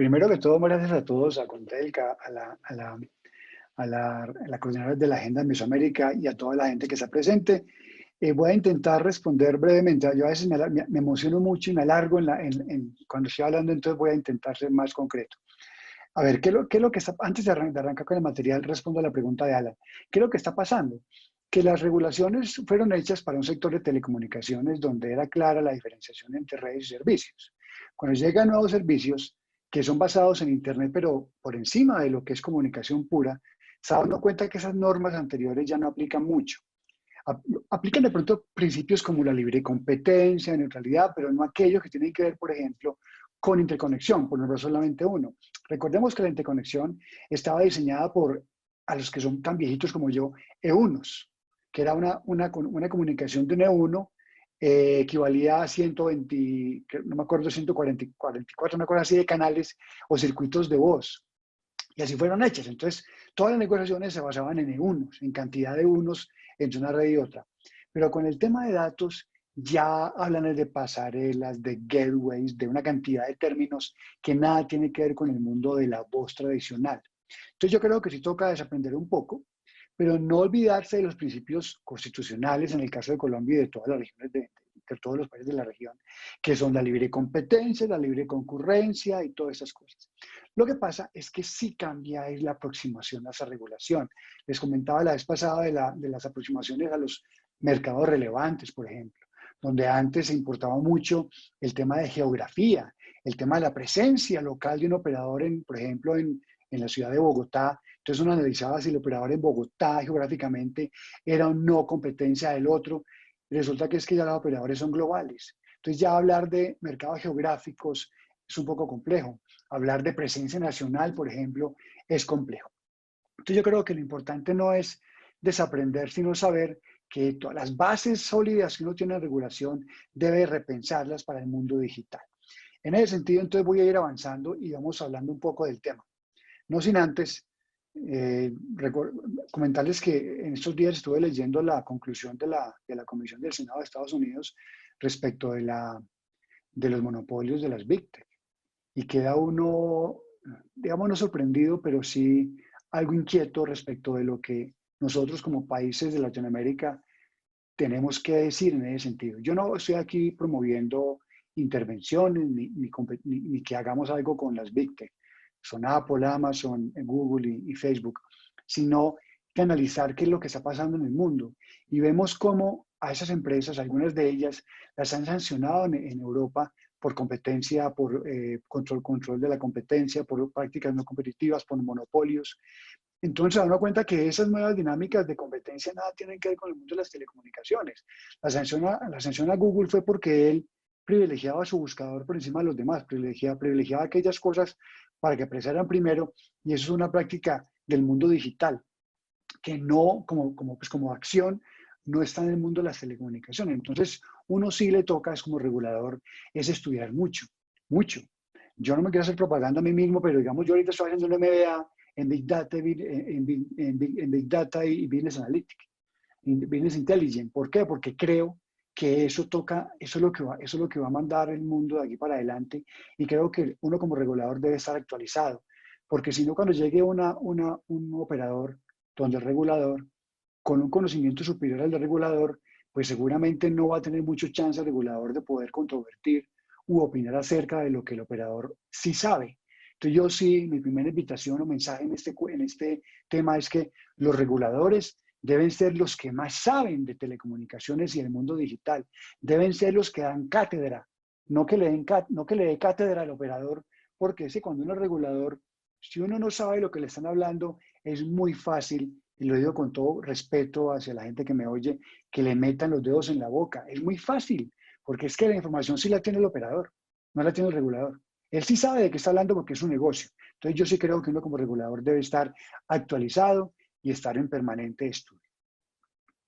Primero que todo, gracias a todos, a Contelca, a la coordinadora de la Agenda en Mesoamérica y a toda la gente que está presente. Voy a intentar responder brevemente. Yo a veces me emociono mucho y me alargo cuando estoy hablando, entonces voy a intentar ser más concreto. A ver, ¿qué es lo que está, antes de arrancar con el material, respondo a la pregunta de Alan. ¿Qué es lo que está pasando? Que las regulaciones fueron hechas para un sector de telecomunicaciones donde era clara la diferenciación entre redes y servicios. Cuando llegan nuevos servicios que son basados en Internet, pero por encima de lo que es comunicación pura, se da uno cuenta que esas normas anteriores ya no aplican mucho. Aplican de pronto principios como la libre competencia, neutralidad, pero no aquellos que tienen que ver, por ejemplo, con interconexión, por nombrar solamente uno. Recordemos que la interconexión estaba diseñada por, a los que son tan viejitos como yo, E1s, que era una comunicación de un E1 equivalía a 120, no me acuerdo, 144, una cosa así de canales o circuitos de voz. Y así fueron hechas. Entonces, todas las negociaciones se basaban en E1s, en cantidad de unos entre una red y otra. Pero con el tema de datos, ya hablan de pasarelas, de gateways, de una cantidad de términos que nada tiene que ver con el mundo de la voz tradicional. Entonces, yo creo que sí toca desaprender un poco, pero no olvidarse de los principios constitucionales, en el caso de Colombia y de todas las regiones de todos los países de la región, que son la libre competencia, la libre concurrencia y todas esas cosas. Lo que pasa es que sí cambia es la aproximación a esa regulación. Les comentaba la vez pasada de las aproximaciones a los mercados relevantes, por ejemplo, donde antes se importaba mucho el tema de geografía, el tema de la presencia local de un operador, por ejemplo, en la ciudad de Bogotá. Entonces uno analizaba si el operador en Bogotá geográficamente era o no competencia del otro. Resulta que es que ya los operadores son globales. Entonces ya hablar de mercados geográficos es un poco complejo. Hablar de presencia nacional, por ejemplo, es complejo. Entonces yo creo que lo importante no es desaprender, sino saber que todas las bases sólidas que uno tiene en regulación debe repensarlas para el mundo digital. En ese sentido, entonces voy a ir avanzando y vamos hablando un poco del tema. No sin antes eh, comentarles que en estos días estuve leyendo la conclusión de la Comisión del Senado de Estados Unidos respecto de los monopolios de las Big Tech. Y queda uno, digamos, no sorprendido, pero sí algo inquieto respecto de lo que nosotros como países de Latinoamérica tenemos que decir en ese sentido. Yo no estoy aquí promoviendo intervenciones ni que hagamos algo con las Big Tech. Son Apple, Amazon, Google y Facebook, sino que analizar qué es lo que está pasando en el mundo. Y vemos cómo a esas empresas, algunas de ellas, las han sancionado en Europa por competencia, por control de la competencia, por prácticas no competitivas, por monopolios. Entonces se da uno cuenta que esas nuevas dinámicas de competencia nada tienen que ver con el mundo de las telecomunicaciones. La sanción a Google fue porque él privilegiaba a su buscador por encima de los demás, privilegiaba aquellas cosas para que aparecieran primero, y eso es una práctica del mundo digital que no, como acción, no está en el mundo de las telecomunicaciones. Entonces, uno sí le toca, es como regulador, es estudiar mucho, mucho. Yo no me quiero hacer propaganda a mí mismo, pero digamos, yo ahorita estoy haciendo un MBA en Big Data, Big Data y Business Analytics, Business Intelligence. ¿Por qué? Porque creo que eso toca, eso es lo que va a mandar el mundo de aquí para adelante, y creo que uno como regulador debe estar actualizado, porque si no, cuando llegue un operador donde el regulador, con un conocimiento superior al del regulador, pues seguramente no va a tener mucho chance el regulador de poder controvertir u opinar acerca de lo que el operador sí sabe. Entonces yo sí, mi primera invitación o mensaje en este tema es que los reguladores deben ser los que más saben de telecomunicaciones y del mundo digital. Deben ser los que dan cátedra, no que le dé cátedra al operador, porque cuando uno es regulador, si uno no sabe lo que le están hablando, es muy fácil, y lo digo con todo respeto hacia la gente que me oye, que le metan los dedos en la boca. Es muy fácil, porque es que la información sí la tiene el operador, no la tiene el regulador. Él sí sabe de qué está hablando porque es un negocio. Entonces yo sí creo que uno como regulador debe estar actualizado y estar en permanente estudio.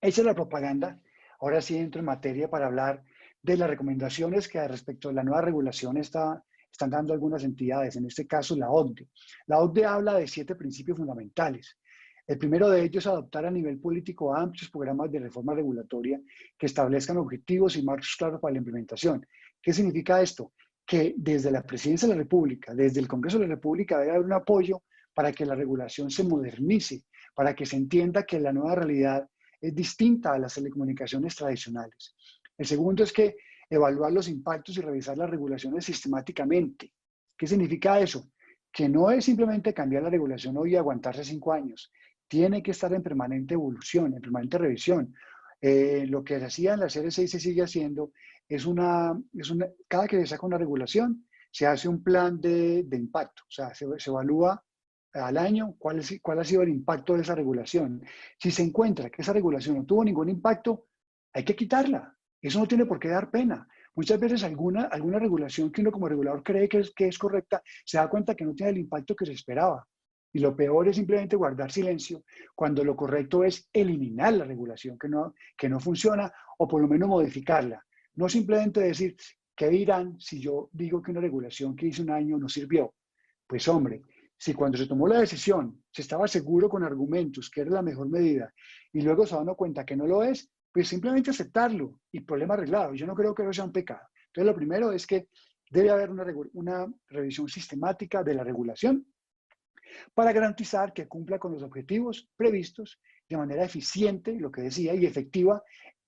Esa es la propaganda. Ahora sí entro en materia para hablar de las recomendaciones que respecto a la nueva regulación están dando algunas entidades, en este caso la OCDE. La OCDE habla de 7 principios fundamentales. El primero de ellos es adoptar a nivel político amplios programas de reforma regulatoria que establezcan objetivos y marcos claros para la implementación. ¿Qué significa esto? que desde la Presidencia de la República, desde el Congreso de la República, debe haber un apoyo para que la regulación se modernice, para que se entienda que la nueva realidad es distinta a las telecomunicaciones tradicionales. El segundo es que evaluar los impactos y revisar las regulaciones sistemáticamente. ¿Qué significa eso? Que no es simplemente cambiar la regulación hoy y aguantarse 5 años. Tiene que estar en permanente evolución, en permanente revisión. Lo que se hacía en la Serie 6 se sigue haciendo. Cada que se saca una regulación, se hace un plan de impacto. O sea, se evalúa al año cuál ha sido el impacto de esa regulación. Si se encuentra que esa regulación no tuvo ningún impacto, hay que quitarla. Eso no tiene por qué dar pena. Muchas veces alguna regulación que uno como regulador cree que es correcta, se da cuenta que no tiene el impacto que se esperaba. Y lo peor es simplemente guardar silencio cuando lo correcto es eliminar la regulación que no funciona o por lo menos modificarla. No simplemente decir, ¿qué dirán si yo digo que una regulación que hice un año no sirvió? Pues hombre, si cuando se tomó la decisión se estaba seguro con argumentos que era la mejor medida y luego se dan cuenta que no lo es, pues simplemente aceptarlo y problema arreglado. Yo no creo que eso sea un pecado. Entonces lo primero es que debe haber una revisión sistemática de la regulación para garantizar que cumpla con los objetivos previstos de manera eficiente, lo que decía, y efectiva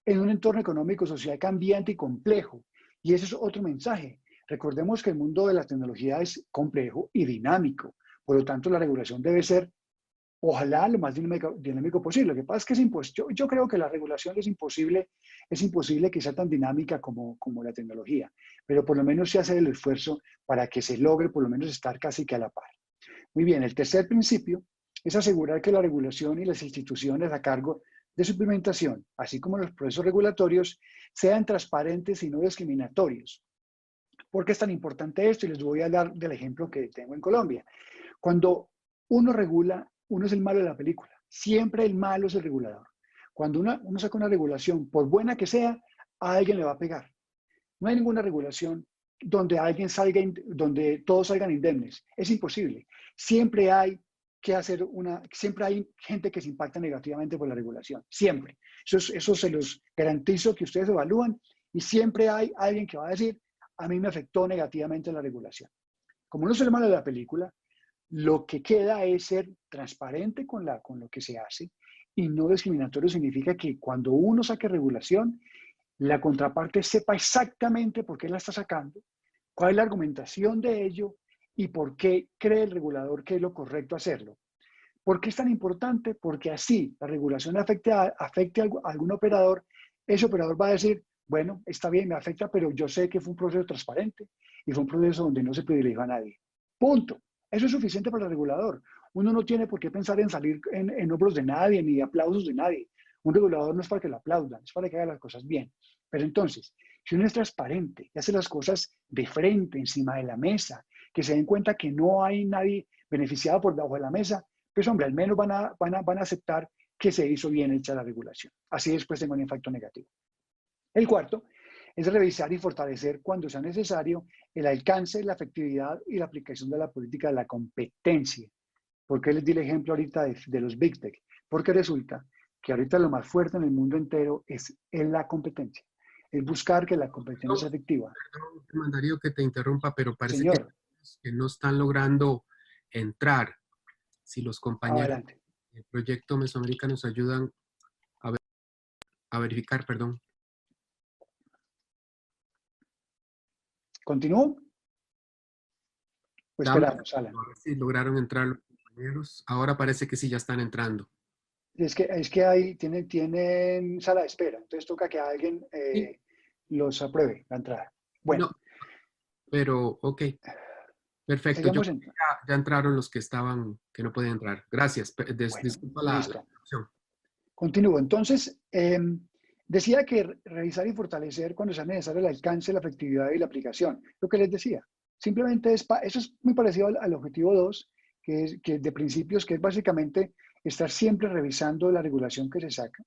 en un entorno económico social cambiante y complejo. Y ese es otro mensaje. Recordemos que el mundo de la tecnología es complejo y dinámico. Por lo tanto, la regulación debe ser, ojalá, lo más dinámico posible. Lo que pasa es que es imposible. Yo creo que la regulación es imposible que sea tan dinámica como la tecnología, pero por lo menos se hace el esfuerzo para que se logre por lo menos estar casi que a la par. Muy bien, el tercer principio es asegurar que la regulación y las instituciones a cargo de su implementación, así como los procesos regulatorios, sean transparentes y no discriminatorios. ¿Por qué es tan importante esto? Y les voy a hablar del ejemplo que tengo en Colombia. Cuando uno regula, uno es el malo de la película. Siempre el malo es el regulador. Cuando uno saca una regulación, por buena que sea, a alguien le va a pegar. No hay ninguna regulación donde todos salgan indemnes. Es imposible. Siempre hay siempre hay gente que se impacta negativamente por la regulación. Siempre. Eso se los garantizo que ustedes evalúan y siempre hay alguien que va a decir, a mí me afectó negativamente la regulación. Como no es el malo de la película, lo que queda es ser transparente con lo que se hace y no discriminatorio significa que cuando uno saque regulación, la contraparte sepa exactamente por qué la está sacando, cuál es la argumentación de ello y por qué cree el regulador que es lo correcto hacerlo. ¿Por qué es tan importante? Porque así la regulación afecte a algún operador, ese operador va a decir, bueno, está bien, me afecta, pero yo sé que fue un proceso transparente y fue un proceso donde no se privilegió a nadie. Punto. Eso es suficiente para el regulador. Uno no tiene por qué pensar en salir en hombros de nadie ni aplausos de nadie. Un regulador no es para que lo aplaudan, es para que haga las cosas bien. Pero entonces, si uno es transparente y hace las cosas de frente, encima de la mesa, que se den cuenta que no hay nadie beneficiado por debajo de la mesa, pues hombre, al menos van a aceptar que se hizo bien hecha la regulación. Así después tengo un impacto negativo. El cuarto es revisar y fortalecer cuando sea necesario el alcance, la efectividad y la aplicación de la política de la competencia. ¿Por qué les di el ejemplo ahorita de los Big Tech? Porque resulta que ahorita lo más fuerte en el mundo entero es la competencia. Es buscar que la competencia sea efectiva. Perdón, Darío, que te interrumpa, pero parece Señor, que no están logrando entrar. Si los compañeros adelante. del proyecto Mesoamérica nos ayudan a, ver, a verificar, perdón. ¿Continúo? Pues Dame esperamos, Alan. a ver si lograron entrar los compañeros. Ahora parece que sí ya están entrando. Es que tienen sala de espera, entonces toca que alguien Sí, los apruebe la entrada. Bueno, no, pero ok, perfecto. Yo seguimos creo en. que ya entraron los que estaban, que no podían entrar. Gracias. Bueno, Disculpa la listo. interrupción. Continúo. Entonces, decía que revisar y fortalecer cuando sea necesario el alcance, la efectividad y la aplicación. Lo que les decía, simplemente eso es muy parecido al objetivo 2, que de principios, que es básicamente estar siempre revisando la regulación que se saca,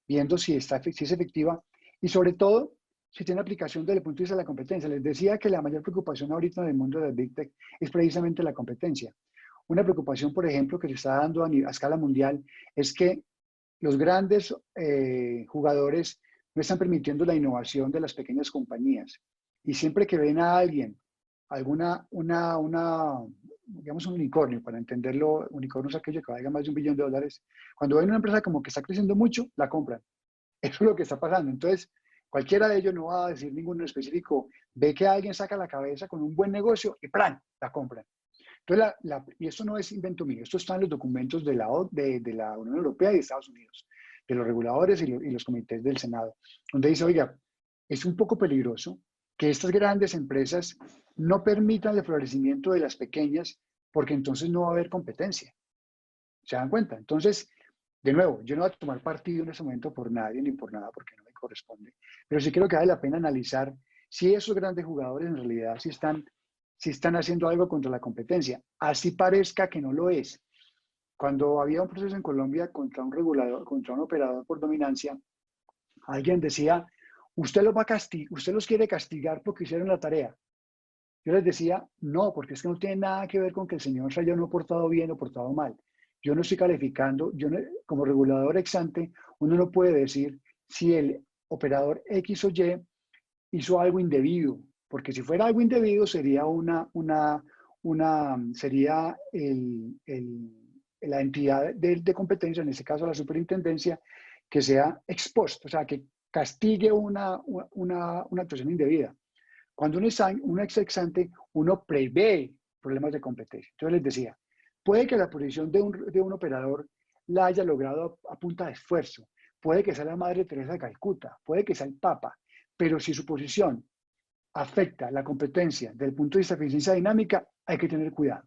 viendo si es efectiva y sobre todo si tiene aplicación desde el punto de vista de la competencia. Les decía que la mayor preocupación ahorita en el mundo de Big Tech es precisamente la competencia. Una preocupación, por ejemplo, que se está dando a escala mundial es que los grandes jugadores no están permitiendo la innovación de las pequeñas compañías. Y siempre que ven a alguien digamos un unicornio, para entenderlo, unicornio es aquello que valga más de $1 billón. Cuando ven una empresa como que está creciendo mucho, la compran. Eso es lo que está pasando. Entonces, cualquiera de ellos, no va a decir ninguno en específico, ve que alguien saca la cabeza con un buen negocio y ¡plan! La compran. Entonces, y esto no es invento mío, esto está en los documentos de de la Unión Europea y de Estados Unidos, de los reguladores y los comités del Senado, donde dice, oiga, es un poco peligroso que estas grandes empresas no permitan el florecimiento de las pequeñas, porque entonces no va a haber competencia. ¿Se dan cuenta? Entonces, de nuevo, yo no voy a tomar partido en ese momento por nadie ni por nada, porque no me corresponde, pero sí creo que vale la pena analizar si esos grandes jugadores en realidad si están haciendo algo contra la competencia. Así parezca que no lo es. Cuando había un proceso en Colombia contra un regulador, contra un operador por dominancia, alguien decía, usted los quiere castigar porque hicieron la tarea. Yo les decía, no, porque es que no tiene nada que ver con que el señor se haya no portado bien o portado mal. Yo no estoy calificando, como regulador ex ante, uno no puede decir si el operador X o Y hizo algo indebido, porque si fuera algo indebido sería la entidad de competencia, en este caso la superintendencia, que sea ex post, o sea, que castigue una actuación indebida. Cuando uno es ex ante, uno prevé problemas de competencia. Entonces les decía, puede que la posición de un operador la haya logrado a punta de esfuerzo, puede que sea la Madre Teresa de Calcuta, puede que sea el Papa, pero si su posición afecta la competencia desde el punto de vista de eficiencia dinámica, hay que tener cuidado.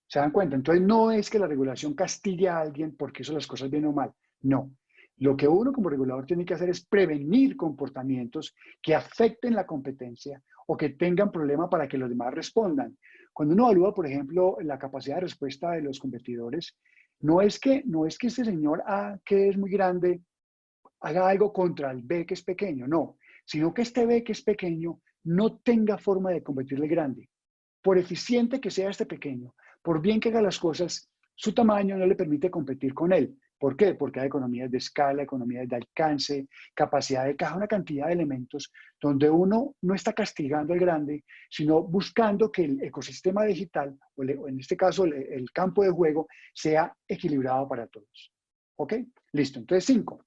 ¿Se dan cuenta? Entonces no es que la regulación castigue a alguien porque hizo las cosas bien o mal. No. Lo que uno como regulador tiene que hacer es prevenir comportamientos que afecten la competencia o que tengan problema para que los demás respondan. Cuando uno evalúa, por ejemplo, la capacidad de respuesta de los competidores, no es que este señor A, que es muy grande, haga algo contra el B, que es pequeño, no, sino que este B, que es pequeño, no tenga forma de competirle grande. Por eficiente que sea este pequeño, por bien que haga las cosas, su tamaño no le permite competir con él. ¿Por qué? Porque hay economías de escala, economías de alcance, capacidad de caja, una cantidad de elementos donde uno no está castigando al grande, sino buscando que el ecosistema digital, o en este caso el campo de juego, sea equilibrado para todos. ¿Ok? Listo. Entonces, 5.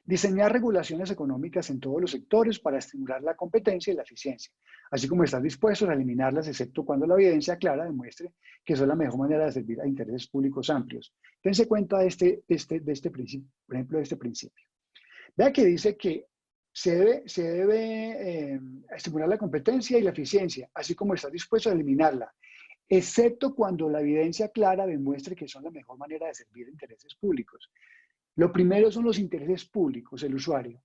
Diseñar regulaciones económicas en todos los sectores para estimular la competencia y la eficiencia, así como estar dispuestos a eliminarlas, excepto cuando la evidencia clara demuestre que eso es la mejor manera de servir a intereses públicos amplios. Dense cuenta de este principio, por ejemplo, de este principio. Vea que dice que se debe estimular la competencia y la eficiencia, así como estar dispuesto a eliminarla, excepto cuando la evidencia clara demuestre que son la mejor manera de servir a intereses públicos. Lo primero son los intereses públicos, el usuario.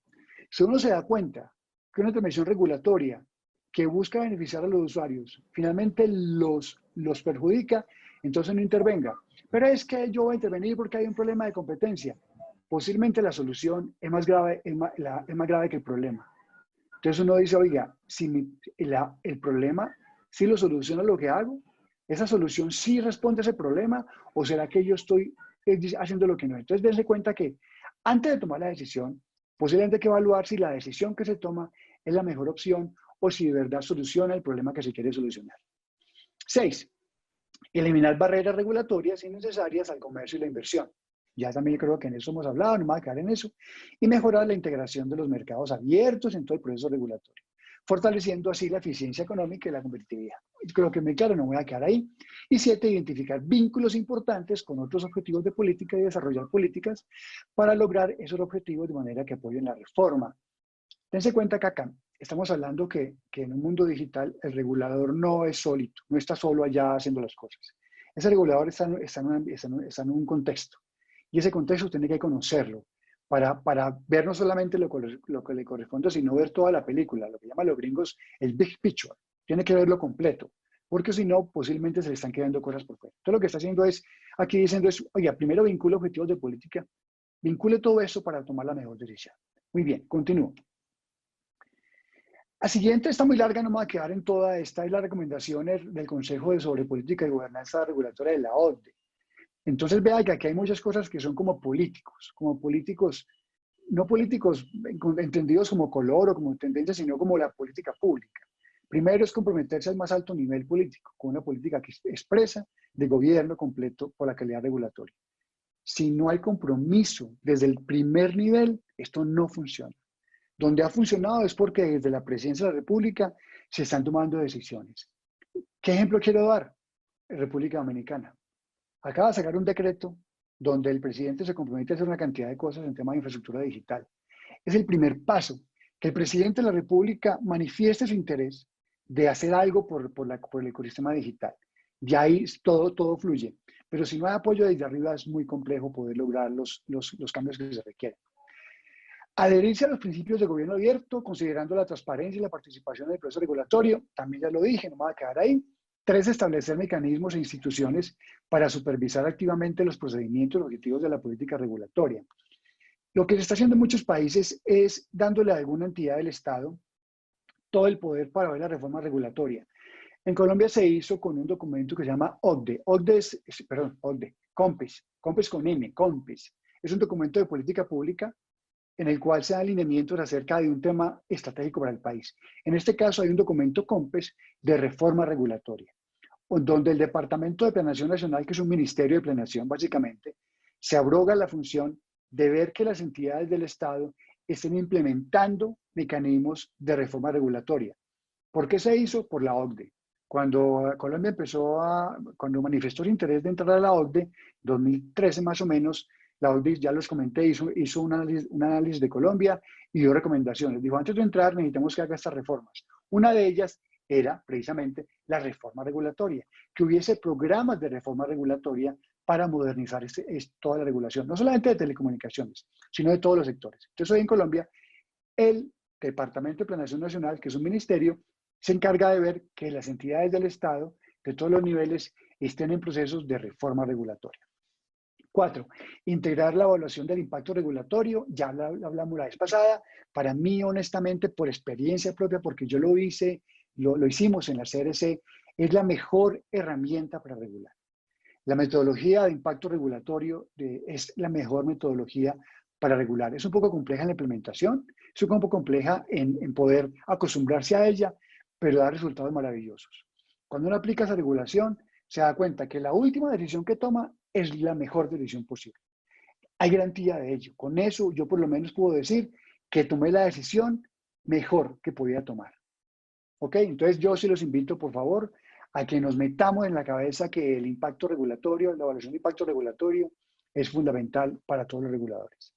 Si uno se da cuenta que una intervención regulatoria que busca beneficiar a los usuarios finalmente los perjudica, entonces no intervenga. Pero es que yo voy a intervenir porque hay un problema de competencia. Posiblemente la solución es más grave, es más grave que el problema. Entonces uno dice, oiga, si el problema sí lo soluciona lo que hago, ¿esa solución sí responde a ese problema o será que yo estoy haciendo lo que no? Entonces dense cuenta que antes de tomar la decisión, posiblemente hay que evaluar si la decisión que se toma es la mejor opción o si de verdad soluciona el problema que se quiere solucionar. 6. Eliminar barreras regulatorias innecesarias al comercio y la inversión. Ya también creo que en eso hemos hablado, no me voy a quedar en eso. Y mejorar la integración de los mercados abiertos en todo el proceso regulatorio, fortaleciendo así la eficiencia económica y la competitividad. Creo que muy claro, no me voy a quedar ahí. Y 7, identificar vínculos importantes con otros objetivos de política y desarrollar políticas para lograr esos objetivos de manera que apoyen la reforma. Dense cuenta que acá estamos hablando que en un mundo digital el regulador no es solito, no está solo allá haciendo las cosas. Ese regulador está en un contexto y ese contexto tiene que conocerlo para ver no solamente lo que le corresponde, sino ver toda la película, lo que llaman los gringos el big picture. Tiene que verlo completo, porque si no, posiblemente se le están quedando cosas por fuera. Entonces lo que está haciendo es, aquí diciendo es, oiga, primero vincule objetivos de política, vincule todo eso para tomar la mejor decisión. Muy bien, continúo. La siguiente está muy larga, no me voy a quedar en toda esta, es las recomendaciones del Consejo sobre Política y Gobernanza Regulatoria de la OCDE. Entonces vea que aquí hay muchas cosas que son como políticos, no políticos entendidos como color o como tendencia, sino como la política pública. Primero es comprometerse al más alto nivel político, con una política que expresa de gobierno completo por la calidad regulatoria. Si no hay compromiso desde el primer nivel, esto no funciona. Donde ha funcionado es porque desde la Presidencia de la República se están tomando decisiones. ¿Qué ejemplo quiero dar? República Dominicana. Acaba de sacar un decreto donde el presidente se compromete a hacer una cantidad de cosas en tema de infraestructura digital. Es el primer paso, que el presidente de la República manifieste su interés de hacer algo por el ecosistema digital. De ahí todo fluye. Pero si no hay apoyo desde arriba es muy complejo poder lograr los cambios que se requieren. Adherirse a los principios de gobierno abierto, considerando la transparencia y la participación en el proceso regulatorio, también ya lo dije, no me voy a quedar ahí. 3, establecer mecanismos e instituciones para supervisar activamente los procedimientos y objetivos de la política regulatoria. Lo que se está haciendo en muchos países es dándole a alguna entidad del Estado todo el poder para ver la reforma regulatoria. En Colombia se hizo con un documento que se llama OCDE. OCDE, COMPES con M, COMPES. Es un documento de política pública en el cual se dan alineamientos acerca de un tema estratégico para el país. En este caso hay un documento COMPES de reforma regulatoria, donde el Departamento de Planeación Nacional, que es un ministerio de planeación básicamente, se abroga la función de ver que las entidades del Estado estén implementando mecanismos de reforma regulatoria. ¿Por qué se hizo? Por la OCDE. Cuando Colombia cuando manifestó su interés de entrar a la OCDE, 2013 más o menos, la OCDE, ya los comenté, hizo un análisis de Colombia y dio recomendaciones. Dijo, antes de entrar necesitamos que haga estas reformas. Una de ellas era precisamente la reforma regulatoria, que hubiese programas de reforma regulatoria para modernizar toda la regulación, no solamente de telecomunicaciones, sino de todos los sectores. Entonces hoy en Colombia, el Departamento de Planeación Nacional, que es un ministerio, se encarga de ver que las entidades del Estado, de todos los niveles, estén en procesos de reforma regulatoria. 4, integrar la evaluación del impacto regulatorio. Ya lo hablamos la vez pasada. Para mí, honestamente, por experiencia propia, porque yo lo hice, lo hicimos en la CRC, es la mejor herramienta para regular. La metodología de impacto regulatorio es la mejor metodología para regular. Es un poco compleja en la implementación, es un poco compleja en poder acostumbrarse a ella, pero da resultados maravillosos. Cuando uno aplica esa regulación, se da cuenta que la última decisión que toma es la mejor decisión posible. Hay garantía de ello. Con eso yo por lo menos puedo decir que tomé la decisión mejor que podía tomar. ¿Ok? Entonces yo sí los invito, por favor, a que nos metamos en la cabeza que el impacto regulatorio, la evaluación de impacto regulatorio es fundamental para todos los reguladores.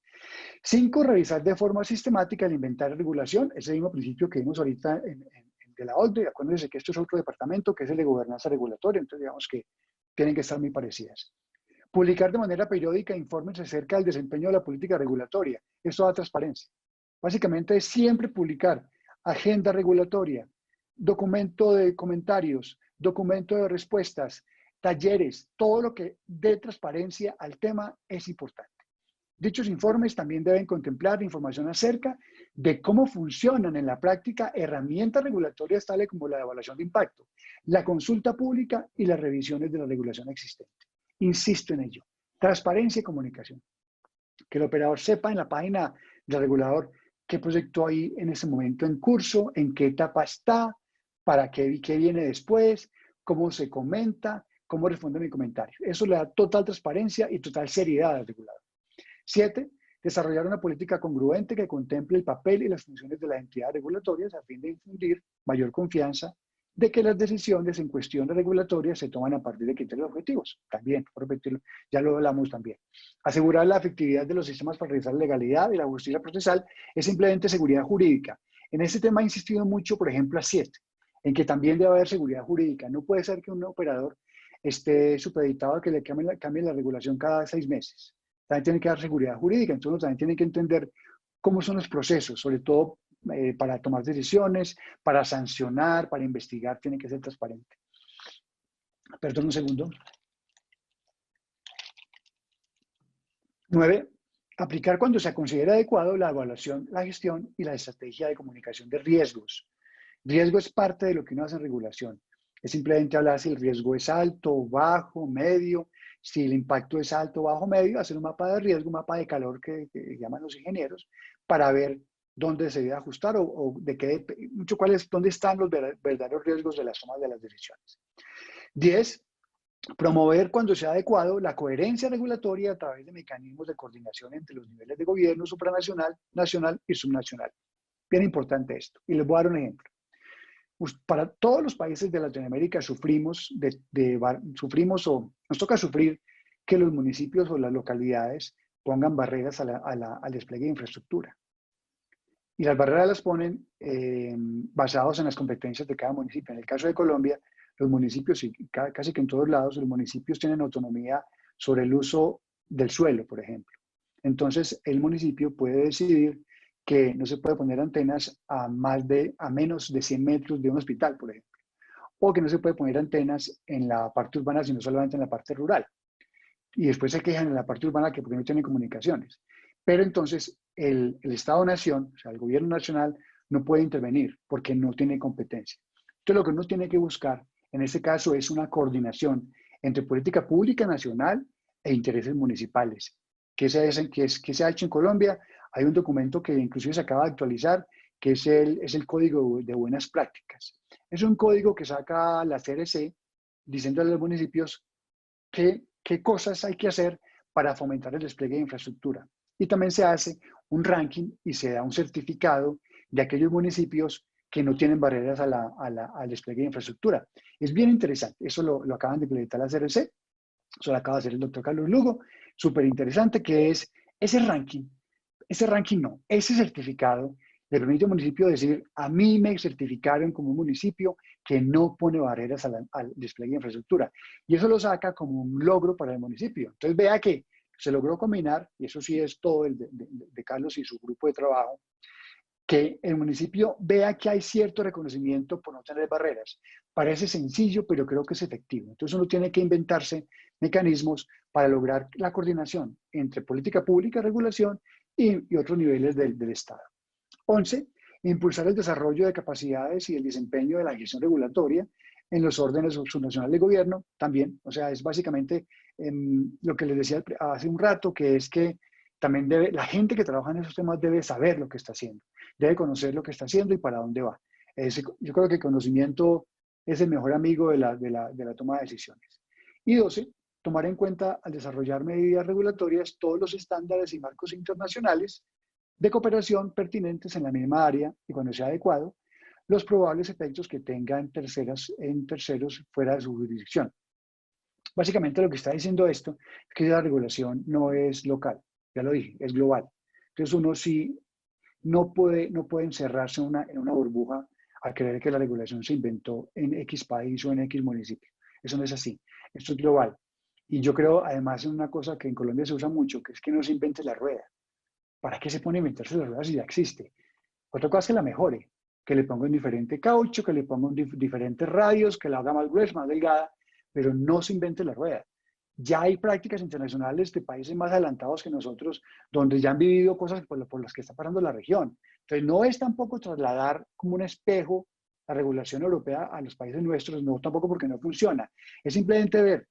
5, revisar de forma sistemática el inventario de regulación, ese mismo principio que vimos ahorita de la OCDE. Acuérdense que esto es otro departamento que es el de gobernanza regulatoria, entonces digamos que tienen que estar muy parecidas. Publicar de manera periódica informes acerca del desempeño de la política regulatoria. Esto da transparencia. Básicamente es siempre publicar agenda regulatoria, documento de comentarios, documento de respuestas, talleres, todo lo que dé transparencia al tema es importante. Dichos informes también deben contemplar información acerca de cómo funcionan en la práctica herramientas regulatorias tales como la evaluación de impacto, la consulta pública y las revisiones de la regulación existente. Insisto en ello, transparencia y comunicación. Que el operador sepa en la página del regulador qué proyecto hay en ese momento en curso, en qué etapa está, para qué viene después, cómo se comenta, cómo responde mi comentario. Eso le da total transparencia y total seriedad al regulador. 7, desarrollar una política congruente que contemple el papel y las funciones de las entidades regulatorias a fin de infundir mayor confianza de que las decisiones en cuestión de regulatoria se toman a partir de criterios objetivos. También, por repetirlo, ya lo hablamos también. Asegurar la efectividad de los sistemas para realizar la legalidad y la justicia procesal es simplemente seguridad jurídica. En este tema he insistido mucho, por ejemplo, a 7, en que también debe haber seguridad jurídica. No puede ser que un operador esté supeditado a que le cambie la regulación cada 6 meses. También tiene que dar seguridad jurídica, entonces uno también tiene que entender cómo son los procesos, sobre todo para tomar decisiones, para sancionar, para investigar, tiene que ser transparente. Perdón un segundo. 9, aplicar cuando se considere adecuado la evaluación, la gestión y la estrategia de comunicación de riesgos. Riesgo es parte de lo que uno hace en regulación. Es simplemente hablar si el riesgo es alto, bajo, medio. Si el impacto es alto, bajo, medio, hacer un mapa de riesgo, un mapa de calor que llaman los ingenieros, para ver dónde se debe ajustar o de qué, mucho dónde están los verdaderos riesgos de las tomas de las decisiones. 10. Promover cuando sea adecuado la coherencia regulatoria a través de mecanismos de coordinación entre los niveles de gobierno supranacional, nacional y subnacional. Bien importante esto. Y les voy a dar un ejemplo. Para todos los países de Latinoamérica sufrimos o nos toca sufrir que los municipios o las localidades pongan barreras al despliegue de infraestructura. Y las barreras las ponen basados en las competencias de cada municipio. En el caso de Colombia, los municipios, y casi que en todos lados, los municipios tienen autonomía sobre el uso del suelo, por ejemplo. Entonces, el municipio puede decidir que no se puede poner antenas a menos de 100 metros de un hospital, por ejemplo. O que no se puede poner antenas en la parte urbana, sino solamente en la parte rural. Y después se quejan en la parte urbana que porque no tienen comunicaciones. Pero entonces el Estado-Nación, o sea, el gobierno nacional, no puede intervenir porque no tiene competencia. Entonces lo que uno tiene que buscar en este caso es una coordinación entre política pública nacional e intereses municipales. ¿Qué se ha hecho en Colombia? Hay un documento que inclusive se acaba de actualizar, que es el Código de Buenas Prácticas. Es un código que saca la CRC diciendo a los municipios qué cosas hay que hacer para fomentar el despliegue de infraestructura. Y también se hace un ranking y se da un certificado de aquellos municipios que no tienen barreras al despliegue de infraestructura. Es bien interesante. Eso lo acaban de implementar la CRC. Eso lo acaba de hacer el doctor Carlos Lugo. Súper interesante, que es ese ranking. Ese certificado le permite al municipio decir, a mí me certificaron como un municipio que no pone barreras al despliegue de infraestructura. Y eso lo saca como un logro para el municipio. Entonces vea que se logró combinar, y eso sí es todo de Carlos y su grupo de trabajo, que el municipio vea que hay cierto reconocimiento por no tener barreras. Parece sencillo, pero creo que es efectivo. Entonces uno tiene que inventarse mecanismos para lograr la coordinación entre política pública, regulación y otros niveles del Estado. 11. Impulsar el desarrollo de capacidades y el desempeño de la gestión regulatoria en los órdenes subnacionales de gobierno también. O sea, es básicamente lo que les decía hace un rato, que es que también la gente que trabaja en esos temas debe saber lo que está haciendo, debe conocer lo que está haciendo y para dónde va. Yo creo que el conocimiento es el mejor amigo de la toma de decisiones. Y 12. Tomar en cuenta al desarrollar medidas regulatorias todos los estándares y marcos internacionales de cooperación pertinentes en la misma área y cuando sea adecuado, los probables efectos que tengan en terceros fuera de su jurisdicción. Básicamente lo que está diciendo esto es que la regulación no es local, ya lo dije, es global. Entonces uno sí no puede encerrarse en una burbuja a creer que la regulación se inventó en X país o en X municipio. Eso no es así, esto es global. Y yo creo además en una cosa que en Colombia se usa mucho, que es que no se invente la rueda. ¿Para qué se pone a inventarse las ruedas si ya existe? Otra cosa es que la mejore, que le ponga un diferente caucho, que le ponga diferentes radios, que la haga más gruesa, más delgada, pero no se invente la rueda. Ya hay prácticas internacionales de países más adelantados que nosotros, donde ya han vivido cosas por las que está pasando la región. Entonces, no es tampoco trasladar como un espejo la regulación europea a los países nuestros, no tampoco porque no funciona. Es simplemente ver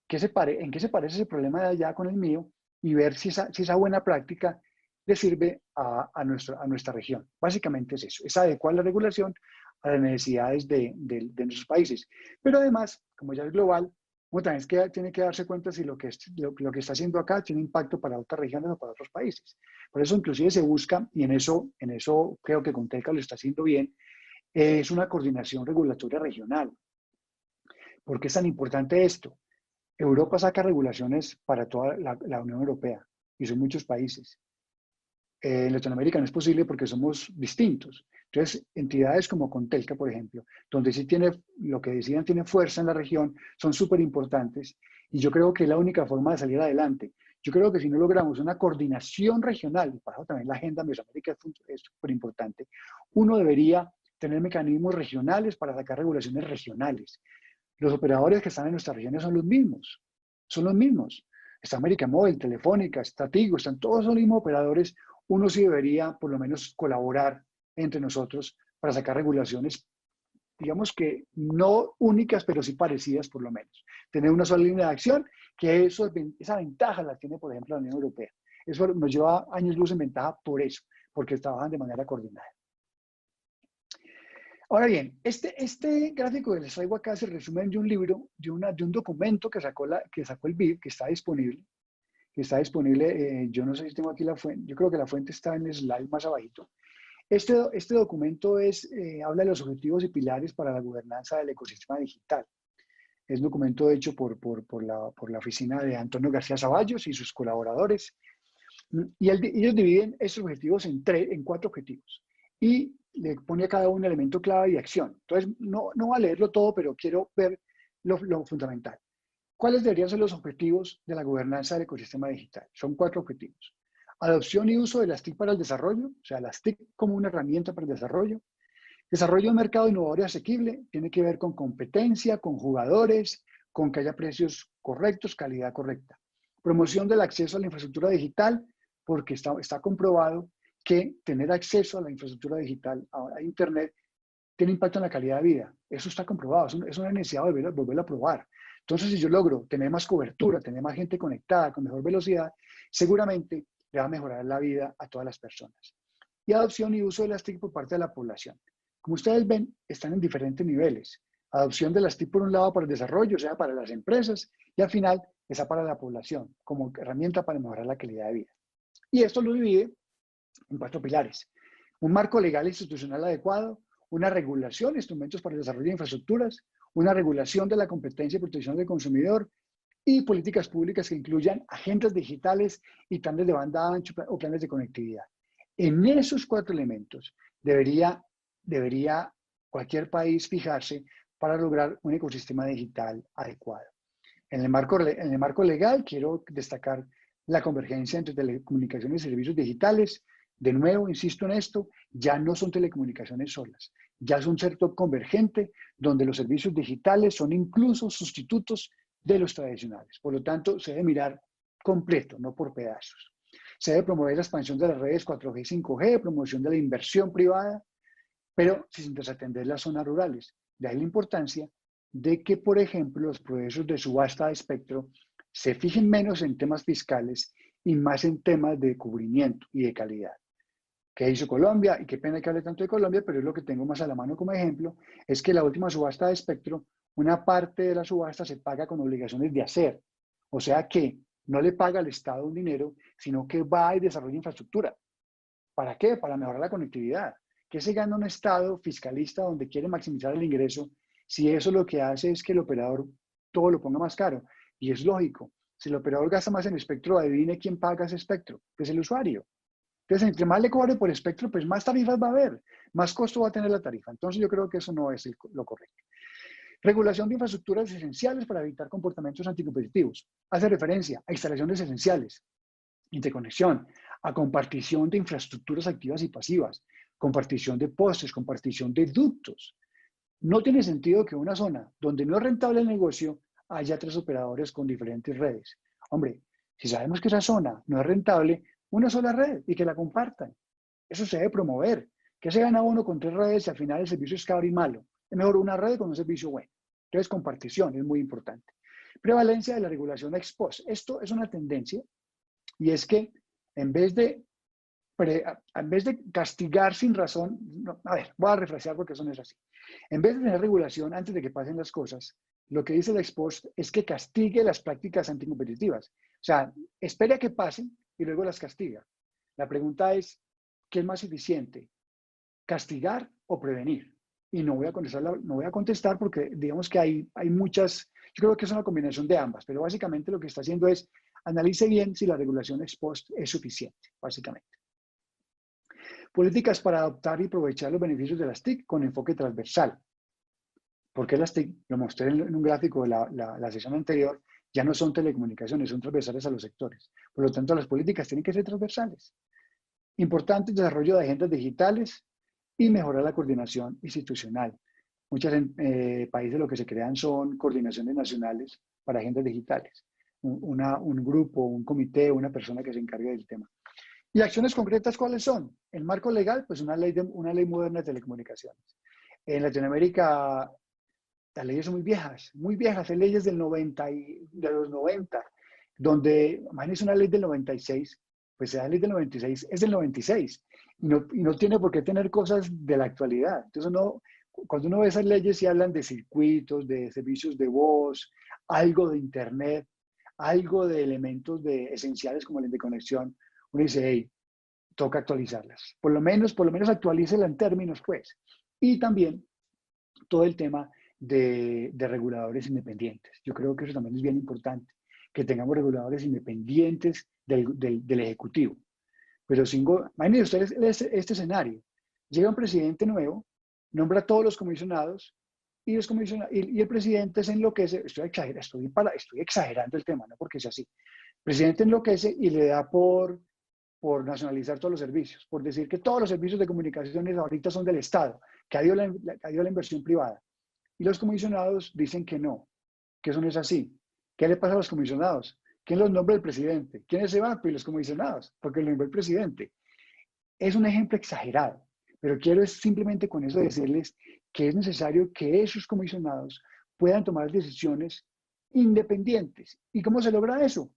en qué se parece ese problema de allá con el mío y ver si esa buena práctica le sirve a nuestra región. Básicamente es eso, es adecuar la regulación a las necesidades de nuestros países. Pero además, como ya es global, uno también tiene que darse cuenta si lo que está haciendo acá tiene impacto para otras regiones o para otros países. Por eso inclusive se busca, y en eso creo que Contelca lo está haciendo bien, es una coordinación regulatoria regional. ¿Por qué es tan importante esto? Europa saca regulaciones para toda la Unión Europea y son muchos países. En Latinoamérica no es posible porque somos distintos. Entonces, entidades como Contelca, por ejemplo, donde sí lo que decidan tiene fuerza en la región, son súper importantes y yo creo que es la única forma de salir adelante. Yo creo que si no logramos una coordinación regional, y para eso también la agenda Mesoamérica es súper importante, uno debería tener mecanismos regionales para sacar regulaciones regionales. Los operadores que están en nuestras regiones son los mismos. Está América Móvil, Telefónica, está Tigo, están todos los mismos operadores. Uno sí debería por lo menos colaborar entre nosotros para sacar regulaciones, digamos que no únicas, pero sí parecidas por lo menos. Tener una sola línea de acción, que esa ventaja la tiene, por ejemplo, la Unión Europea. Eso nos lleva años luz en ventaja por eso, porque trabajan de manera coordinada. Ahora bien, este gráfico que les traigo acá se resume de un libro, de un documento que sacó el BID, que está disponible. Yo no sé si tengo aquí la fuente, yo creo que la fuente está en el slide más abajito. Este documento habla de los objetivos y pilares para la gobernanza del ecosistema digital. Es un documento hecho por la oficina de Antonio García Zavallos y sus colaboradores. Y ellos dividen estos objetivos en 4 objetivos. Y le pone a cada uno un elemento clave de acción. Entonces, no voy a leerlo todo, pero quiero ver lo fundamental. ¿Cuáles deberían ser los objetivos de la gobernanza del ecosistema digital? Son 4 objetivos. Adopción y uso de las TIC para el desarrollo, o sea, las TIC como una herramienta para el desarrollo. Desarrollo de un mercado innovador y asequible, tiene que ver con competencia, con jugadores, con que haya precios correctos, calidad correcta. Promoción del acceso a la infraestructura digital, porque está comprobado que tener acceso a la infraestructura digital, a Internet, tiene impacto en la calidad de vida. Eso está comprobado, es una necesidad de volverlo a probar. Entonces, si yo logro tener más cobertura, tener más gente conectada con mejor velocidad, seguramente le va a mejorar la vida a todas las personas. Y adopción y uso de las TIC por parte de la población. Como ustedes ven, están en diferentes niveles. Adopción de las TIC por un lado para el desarrollo, o sea, para las empresas, y al final, esa para la población, como herramienta para mejorar la calidad de vida. Y esto lo divide en 4 pilares. Un marco legal e institucional adecuado, una regulación, instrumentos para el desarrollo de infraestructuras, una regulación de la competencia y protección del consumidor y políticas públicas que incluyan agendas digitales y planes de banda ancha o planes de conectividad. En esos 4 elementos debería cualquier país fijarse para lograr un ecosistema digital adecuado. En el marco legal quiero destacar la convergencia entre telecomunicaciones y servicios digitales. De nuevo, insisto en esto, ya no son telecomunicaciones solas, ya es un sector convergente donde los servicios digitales son incluso sustitutos de los tradicionales. Por lo tanto, se debe mirar completo, no por pedazos. Se debe promover la expansión de las redes 4G y 5G, promoción de la inversión privada, pero sin desatender las zonas rurales. De ahí la importancia de que, por ejemplo, los procesos de subasta de espectro se fijen menos en temas fiscales y más en temas de cubrimiento y de calidad. ¿Qué hizo Colombia? Y qué pena que hable tanto de Colombia, pero es lo que tengo más a la mano como ejemplo, es que la última subasta de espectro, una parte de la subasta se paga con obligaciones de hacer. O sea que no le paga al Estado un dinero, sino que va y desarrolla infraestructura. ¿Para qué? Para mejorar la conectividad. ¿Qué se gana un Estado fiscalista donde quiere maximizar el ingreso si eso lo que hace es que el operador todo lo ponga más caro? Y es lógico. Si el operador gasta más en espectro, adivine quién paga ese espectro. Pues el usuario. Entonces, entre más le cobre por espectro, pues más tarifas va a haber, más costo va a tener la tarifa. Entonces, yo creo que eso no es lo correcto. Regulación de infraestructuras esenciales para evitar comportamientos anticompetitivos. Hace referencia a instalaciones esenciales, interconexión, a compartición de infraestructuras activas y pasivas, compartición de postes, compartición de ductos. No tiene sentido que una zona donde no es rentable el negocio haya 3 operadores con diferentes redes. Hombre, si sabemos que esa zona no es rentable, una sola red y que la compartan. Eso se debe promover. ¿Qué se gana uno con 3 redes si al final el servicio es caro y malo? Es mejor una red con un servicio bueno. Entonces, compartición es muy importante. Prevalencia de la regulación ex post. Esto es una tendencia y es que en vez de castigar sin razón, no, a ver, voy a refrasear porque eso no es así. En vez de tener regulación antes de que pasen las cosas, lo que dice el ex post es que castigue las prácticas anticompetitivas. O sea, espere a que pasen y luego las castiga. La pregunta es, ¿qué es más eficiente? ¿Castigar o prevenir? Y no voy a contestar porque digamos que hay muchas, yo creo que es una combinación de ambas, pero básicamente lo que está haciendo es analice bien si la regulación ex post es suficiente, básicamente. Políticas para adoptar y aprovechar los beneficios de las TIC con enfoque transversal. ¿Por qué las TIC? Lo mostré en un gráfico de la sesión anterior, ya no son telecomunicaciones, son transversales a los sectores. Por lo tanto, las políticas tienen que ser transversales. Importante el desarrollo de agendas digitales y mejorar la coordinación institucional. Muchos países lo que se crean son coordinaciones nacionales para agendas digitales. Un grupo, un comité, una persona que se encargue del tema. ¿Y acciones concretas cuáles son? El marco legal, pues una ley moderna de telecomunicaciones. En Latinoamérica las leyes son muy viejas, hay leyes de los 90, donde, imagínense una ley del 96, pues esa ley del 96 es del 96 y no tiene por qué tener cosas de la actualidad. Entonces cuando uno ve esas leyes y hablan de circuitos, de servicios de voz, algo de internet, algo de elementos esenciales como el de conexión, uno dice, hey, toca actualizarlas. Por lo menos actualícela en términos, pues. Y también todo el tema de reguladores independientes. Yo creo que eso también es bien importante, que tengamos reguladores independientes del Ejecutivo. Pero imagínense ustedes este escenario. Llega un presidente nuevo, nombra a todos los comisionados y el presidente se enloquece. Estoy exagerando el tema, no porque sea así. El presidente enloquece y le da por nacionalizar todos los servicios, por decir que todos los servicios de comunicaciones ahorita son del Estado, que ha ido la inversión privada. Y los comisionados dicen que eso no es así. ¿Qué le pasa a los comisionados? ¿Quién los nombra el presidente? ¿Quiénes se van? Pues los comisionados, porque lo nombró el presidente. Es un ejemplo exagerado, pero quiero simplemente con eso decirles que es necesario que esos comisionados puedan tomar decisiones independientes. ¿Y cómo se logra eso?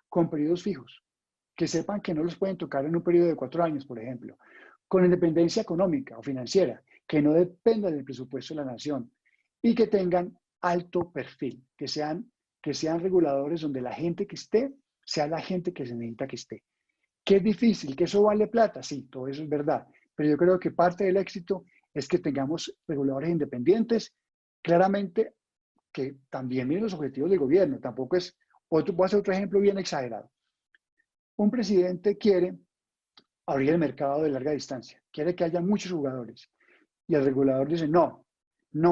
Con periodos fijos, que sepan que no los pueden tocar en un periodo de 4 años, por ejemplo, con independencia económica o financiera, que no dependa del presupuesto de la nación y que tengan alto perfil, que sean reguladores donde la gente que esté sea la gente que se necesita que esté. ¿Qué es difícil? ¿Que eso vale plata? Sí, todo eso es verdad. Pero yo creo que parte del éxito es que tengamos reguladores independientes, claramente que también miren los objetivos del gobierno. Tampoco es, voy a hacer otro ejemplo bien exagerado. Un presidente quiere abrir el mercado de larga distancia, quiere que haya muchos jugadores. Y el regulador dice, no